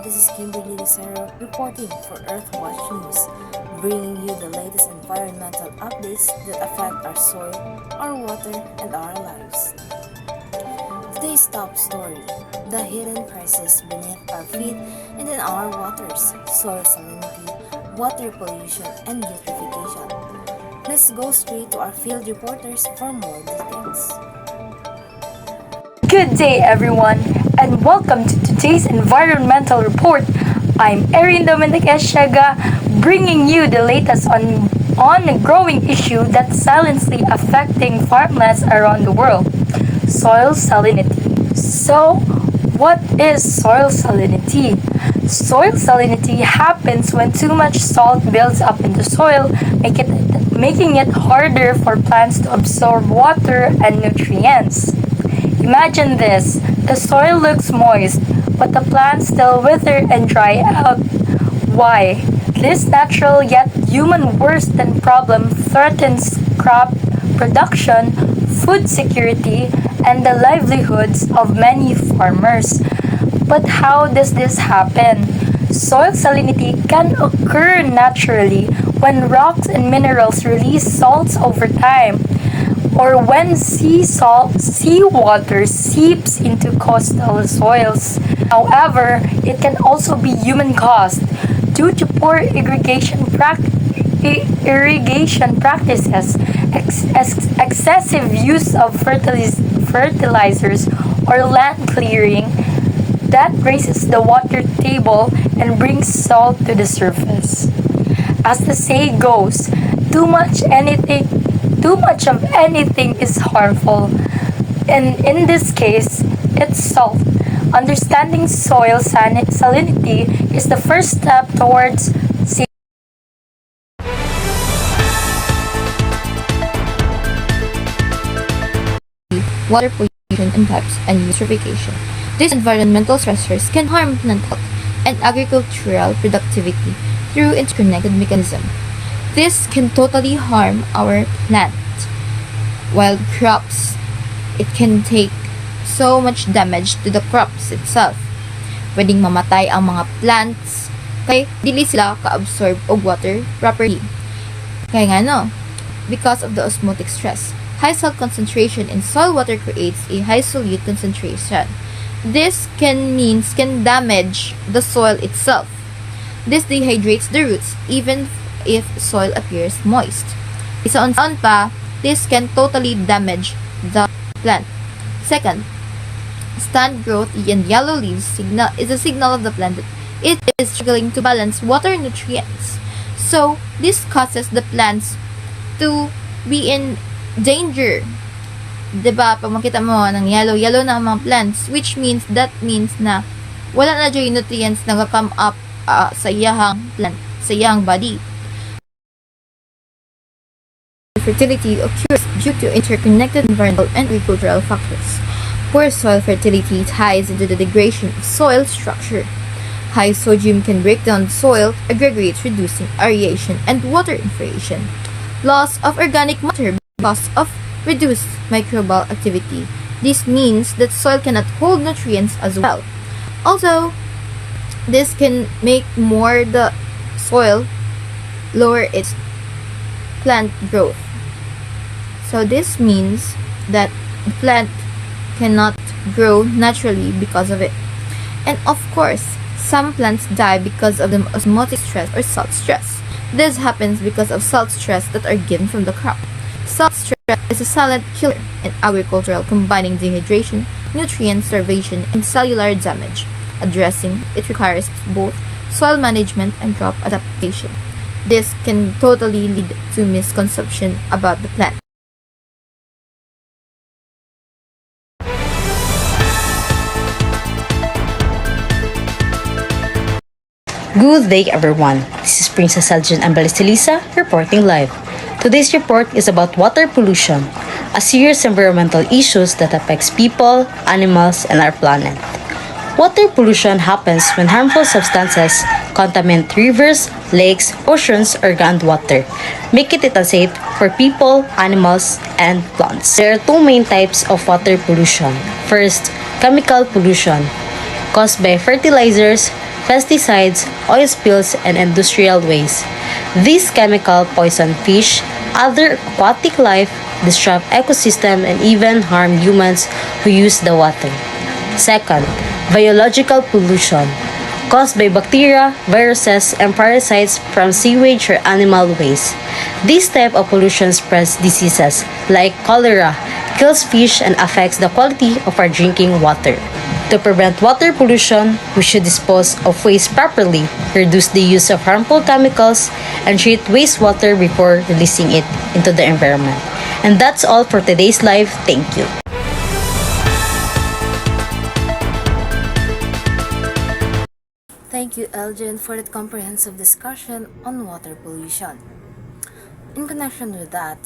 this is Kimberly Lucero reporting for Earthwatch News, bringing you the latest environmental updates that affect our soil, our water, and our lives. Today's top story, the hidden crisis beneath our feet and in our waters, soil salinity, water pollution, and eutrophication. Let's go straight to our field reporters for more details. Good day, everyone, and welcome to today's environmental report. I'm Erin Dominguez Shaga, bringing you the latest on a growing issue that's silently affecting farmlands around the world: soil salinity. So, what is soil salinity? Soil salinity happens when too much salt builds up in the soil, making it harder for plants to absorb water and nutrients. Imagine this: the soil looks moist, but the plants still wither and dry out. Why? This natural yet human worsened problem threatens crop production, food security, and the livelihoods of many farmers. But how does this happen? Soil salinity can occur naturally when rocks and minerals release salts over time, or when seawater seeps into coastal soils. However, it can also be human-caused due to poor irrigation practices, excessive use of fertilizers, or land clearing that raises the water table and brings salt to the surface. As the saying goes, too much of anything is harmful, and in this case, it's salt. Understanding soil salinity is the first step towards water pollution and types and eutrophication. These environmental stressors can harm plant health and agricultural productivity through interconnected mechanism. This can totally harm our plant. Wild crops, it can take so much damage to the crops itself. Pwedeng mamatay ang mga plants kaya dili sila ka-absorb og water properly. Kaya nga no, because of the osmotic stress, high salt concentration in soil water creates a high solute concentration. This can damage the soil itself. This dehydrates the roots even if soil appears moist. Isa pa, this can totally damage the plant. Second, stunt growth and yellow leaves is a signal of the plant that it is struggling to balance water and nutrients. So, this causes the plants to be in danger. Diba? Pag makita mo ng yellow na ang mga plants, which means na wala na dyan yung nutrients na come up sa iyahang plant, sa iyahang body. Fertility occurs due to interconnected environmental and agricultural factors. Poor soil fertility ties into the degradation of soil structure. High sodium can break down soil aggregates, reducing aeration and water infiltration. Loss of organic matter because of reduced microbial activity. This means that soil cannot hold nutrients as well. Also, this can make the soil lower its plant growth. So this means that the plant cannot grow naturally because of it. And of course, some plants die because of the osmotic stress or salt stress. This happens because of salt stress that are given from the crop. Salt stress is a silent killer in agricultural, combining dehydration, nutrient starvation, and cellular damage. Addressing it requires both soil management and crop adaptation. This can totally lead to misconception about the plant. Good day, everyone. This is Princess Aljan Ambalistilisa reporting live. Today's report is about water pollution, a serious environmental issue that affects people, animals, and our planet. Water pollution happens when harmful substances contaminate rivers, lakes, oceans, or groundwater, making it unsafe for people, animals, and plants. There are two main types of water pollution. First, chemical pollution, caused by fertilizers, pesticides, oil spills, and industrial waste. These chemicals poison fish, other aquatic life, disrupt ecosystem, and even harm humans who use the water. Second, biological pollution caused by bacteria, viruses, and parasites from sewage or animal waste. This type of pollution spreads diseases like cholera, kills fish, and affects the quality of our drinking water. To prevent water pollution, we should dispose of waste properly, reduce the use of harmful chemicals, and treat wastewater before releasing it into the environment. And that's all for today's live. Thank you. Thank you, Elgin, for that comprehensive discussion on water pollution. In connection with that,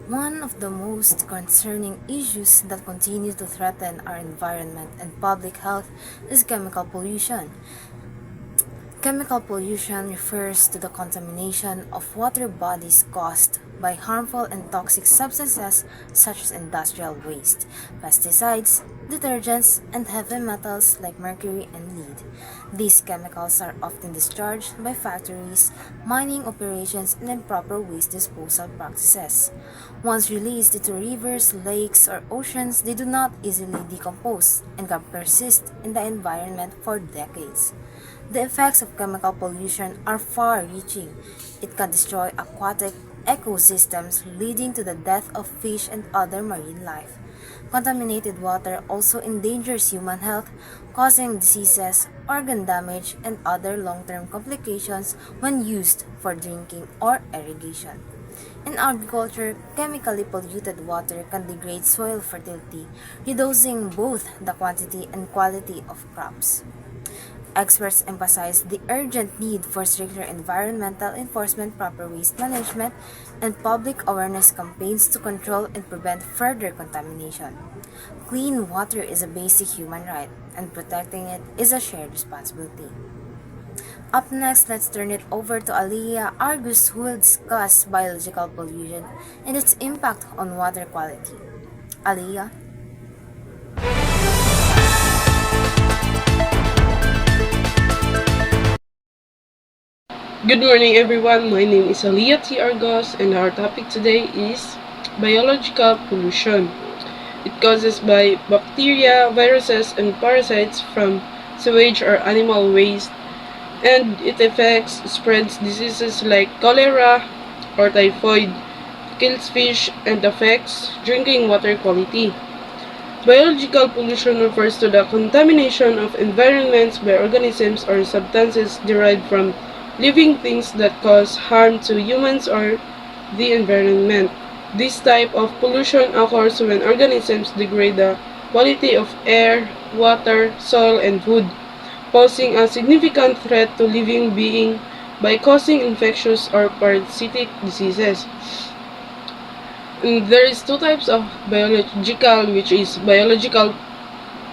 one of the most concerning issues that continue to threaten our environment and public health is chemical pollution. Chemical pollution refers to the contamination of water bodies caused by harmful and toxic substances such as industrial waste, pesticides, detergents, and heavy metals like mercury and lead. These chemicals are often discharged by factories, mining operations, and improper waste disposal practices. Once released into rivers, lakes, or oceans, they do not easily decompose and can persist in the environment for decades. The effects of chemical pollution are far-reaching. It can destroy aquatic ecosystems, leading to the death of fish and other marine life. Contaminated water also endangers human health, causing diseases, organ damage, and other long-term complications when used for drinking or irrigation. In agriculture, chemically polluted water can degrade soil fertility, reducing both the quantity and quality of crops. Experts emphasize the urgent need for stricter environmental enforcement, proper waste management, and public awareness campaigns to control and prevent further contamination. Clean water is a basic human right, and protecting it is a shared responsibility. Up next, let's turn it over to Aliyah Argus, who will discuss biological pollution and its impact on water quality. Aliyah? Good morning, everyone. My name is Aliyah T. Argos, and our topic today is biological pollution. It causes by bacteria, viruses, and parasites from sewage or animal waste, and it affects, spreads diseases like cholera or typhoid, kills fish, and affects drinking water quality. Biological pollution refers to the contamination of environments by organisms or substances derived from living things that cause harm to humans or the environment. This type of pollution occurs when organisms degrade the quality of air, water, soil, and food, posing a significant threat to living beings by causing infectious or parasitic diseases. And there is two types of biological, which is biological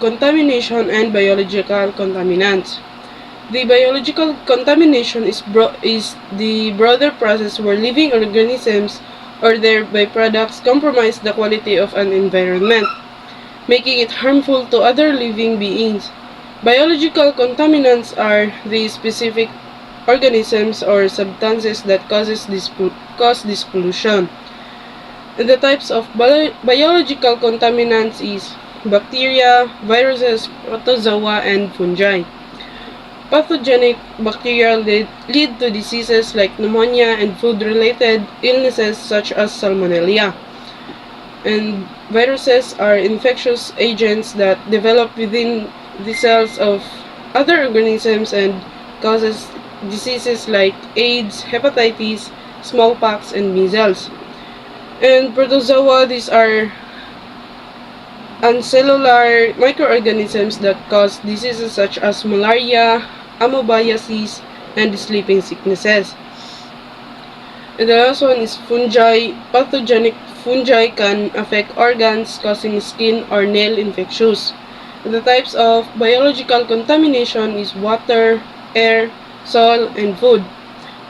contamination and biological contaminants. The biological contamination is the broader process where living organisms or their byproducts compromise the quality of an environment, making it harmful to other living beings. Biological contaminants are the specific organisms or substances that cause this pollution. And the types of biological contaminants is bacteria, viruses, protozoa, and fungi. Pathogenic bacteria lead to diseases like pneumonia and food-related illnesses such as salmonella. And viruses are infectious agents that develop within the cells of other organisms and causes diseases like AIDS, hepatitis, smallpox, and measles. And protozoa, these are uncellular microorganisms that cause diseases such as malaria, amoebiasis, and sleeping sicknesses. And the last one is fungi. Pathogenic fungi can affect organs, causing skin or nail infections. And the types of biological contamination is water, air, soil, and food.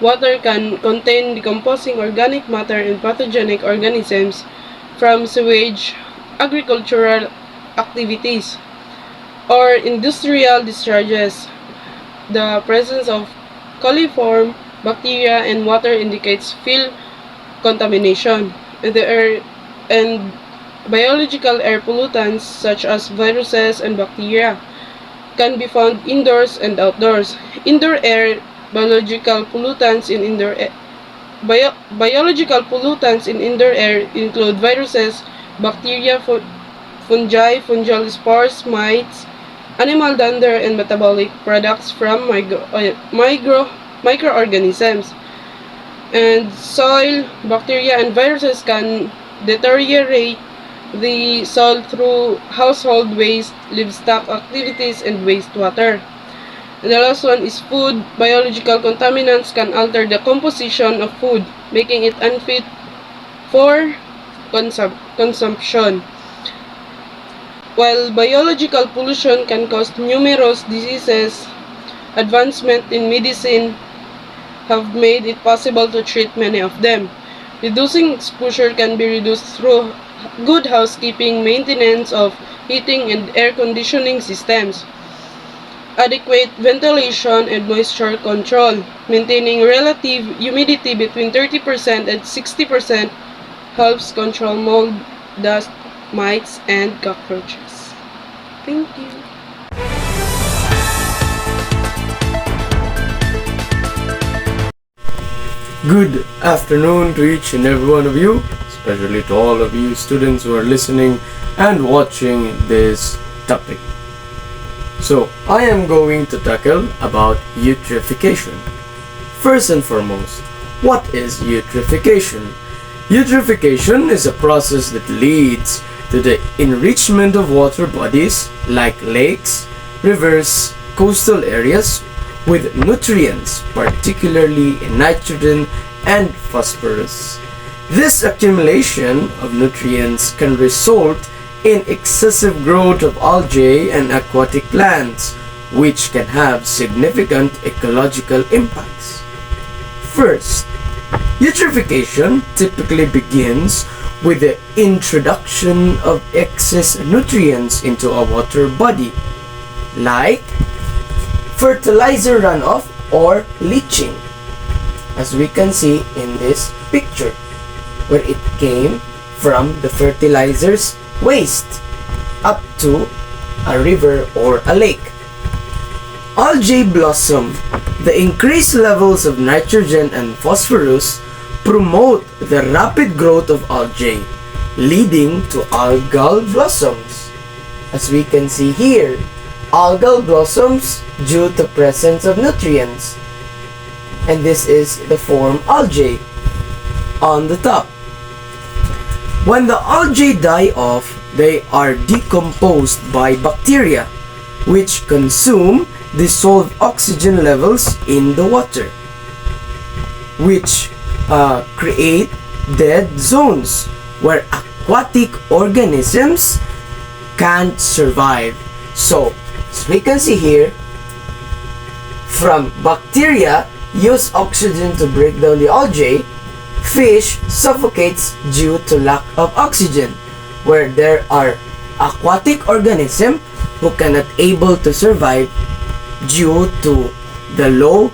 Water can contain decomposing organic matter and pathogenic organisms from sewage, agricultural activities, or industrial discharges. the presence of coliform bacteria and water indicates field contamination. The air and biological air pollutants such as viruses and bacteria can be found indoors and outdoors. Indoor air biological pollutants in indoor air biological pollutants in indoor air include viruses, bacteria, fungi, fungal spores, mites, animal dander, and metabolic products from microorganisms. And soil, bacteria, and viruses can deteriorate the soil through household waste, livestock activities, and wastewater. And the last one is food. Biological contaminants can alter the composition of food, making it unfit for consumption. While biological pollution can cause numerous diseases, advancement in medicine have made it possible to treat many of them. Reducing exposure can be reduced through good housekeeping, maintenance of heating and air conditioning systems, adequate ventilation and moisture control. Maintaining relative humidity between 30% and 60% helps control mold, dust, mites, and cockroaches. Thank you. Good afternoon to each and every one of you, especially to all of you students who are listening and watching this topic. So, I am going to tackle about eutrophication. First and foremost, what is eutrophication? Eutrophication is a process that leads to the enrichment of water bodies like lakes, rivers, coastal areas with nutrients, particularly in nitrogen and phosphorus. This accumulation of nutrients can result in excessive growth of algae and aquatic plants, which can have significant ecological impacts. First, eutrophication typically begins with the introduction of excess nutrients into a water body, like fertilizer runoff or leaching, as we can see in this picture, where it came from the fertilizer's waste up to a river or a lake. Algae blossom. The increased levels of nitrogen and phosphorus promote the rapid growth of algae, leading to algal blossoms. As we can see here, algal blossoms due to presence of nutrients. And this is the form algae on the top. When the algae die off, they are decomposed by bacteria, which consume dissolved oxygen levels in the water, which create dead zones where aquatic organisms can't survive. So, as we can see here, from bacteria use oxygen to break down the algae, fish suffocates due to lack of oxygen, where there are aquatic organisms who cannot able to survive due to the low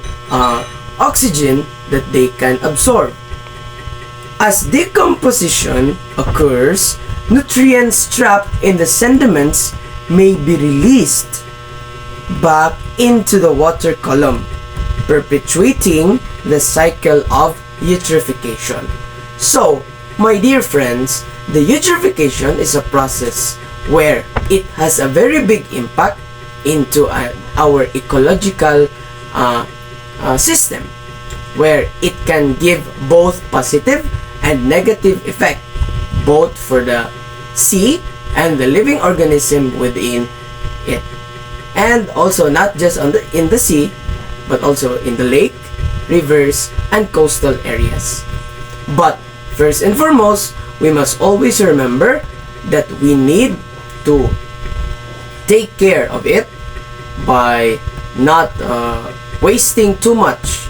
oxygen that they can absorb. As decomposition occurs, nutrients trapped in the sediments may be released back into the water column, perpetuating the cycle of eutrophication. So, my dear friends, the eutrophication is a process where it has a very big impact into our ecological system, where it can give both positive and negative effect, both for the sea and the living organism within it, and also not just in the sea, but also in the lake, rivers, and coastal areas. But first and foremost, we must always remember that we need to take care of it by not wasting too much,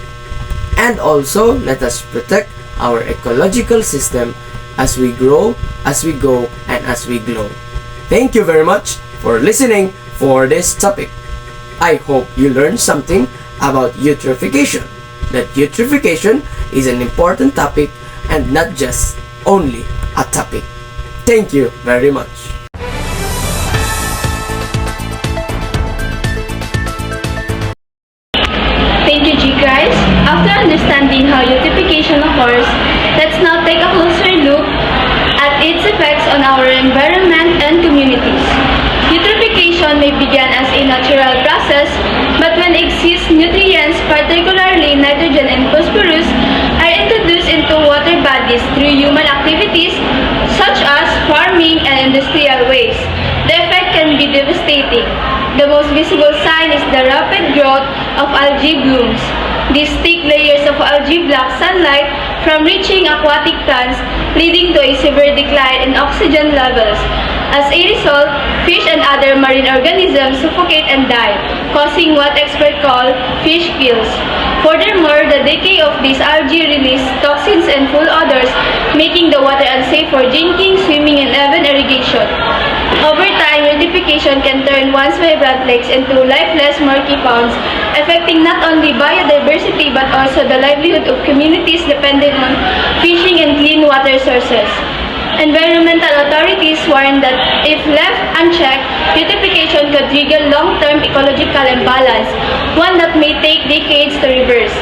and also let us protect our ecological system as we grow, as we go, and as we glow. Thank you very much for listening for this topic. I hope you learned something about eutrophication. That eutrophication is an important topic and not just only a topic. Thank you very much. Thank you, G guys. After understanding how eutrophication occurs, let's now take a closer look at its effects on our environment and communities. Eutrophication may begin as a natural process, but when excess nutrients, particularly nitrogen and phosphorus, are introduced into water bodies through human activities such as farming and industrial waste, the effect can be devastating. The most visible sign is the rapid growth of algae blooms. These thick layers of algae block sunlight from reaching aquatic plants, leading to a severe decline in oxygen levels. As a result, fish and other marine organisms suffocate and die, causing what experts call fish kills. Furthermore, the decay of these algae release toxins and foul odors, making the water unsafe for drinking, swimming, and even irrigation. Over time, eutrophication can turn once vibrant lakes into lifeless murky ponds, affecting not only biodiversity but also the livelihood of communities dependent on fishing and clean water sources. Environmental authorities warn that if left unchecked, eutrophication could trigger long-term ecological imbalance, one that may take decades to reverse.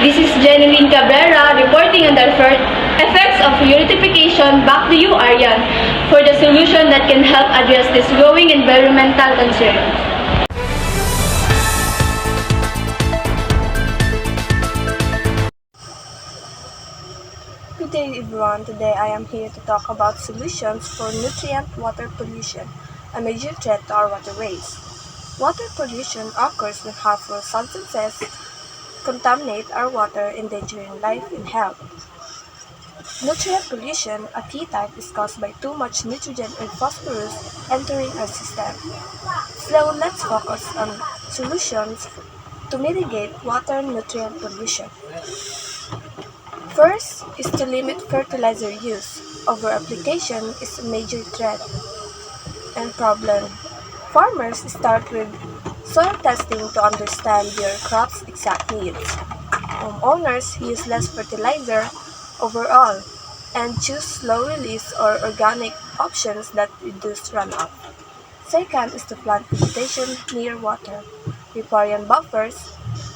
This is Jeneline Cabrera reporting on the effects of eutrophication. Back to you, Aryan, for the solution that can help address this growing environmental concern. Good day everyone, today I am here to talk about solutions for nutrient water pollution, a major threat to our waterways. Water pollution occurs when harmful substances contaminate our water, endangering life and health. Nutrient pollution, a key type, is caused by too much nitrogen and phosphorus entering our system. So let's focus on solutions to mitigate water nutrient pollution. First is to limit fertilizer use. Over-application is a major threat and problem. Farmers start with soil testing to understand their crop's exact needs. Homeowners use less fertilizer overall and choose slow-release or organic options that reduce runoff. Second is to plant vegetation near water. Riparian buffers,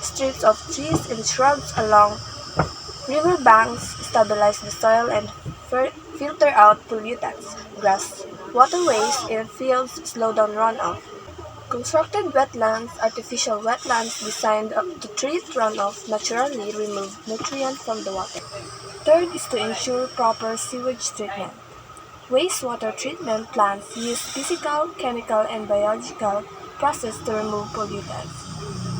strips of trees and shrubs along river banks stabilize the soil and filter out pollutants. Grass, waterways, and fields slow down runoff. Constructed wetlands, artificial wetlands designed to treat runoff, naturally remove nutrients from the water. Third is to ensure proper sewage treatment. Wastewater treatment plants use physical, chemical, and biological processes to remove pollutants.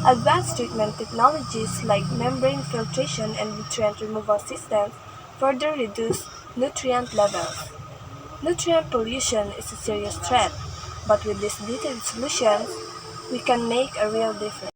Advanced treatment technologies like membrane filtration and nutrient removal systems further reduce nutrient levels. Nutrient pollution is a serious threat, but with these detailed solutions, we can make a real difference.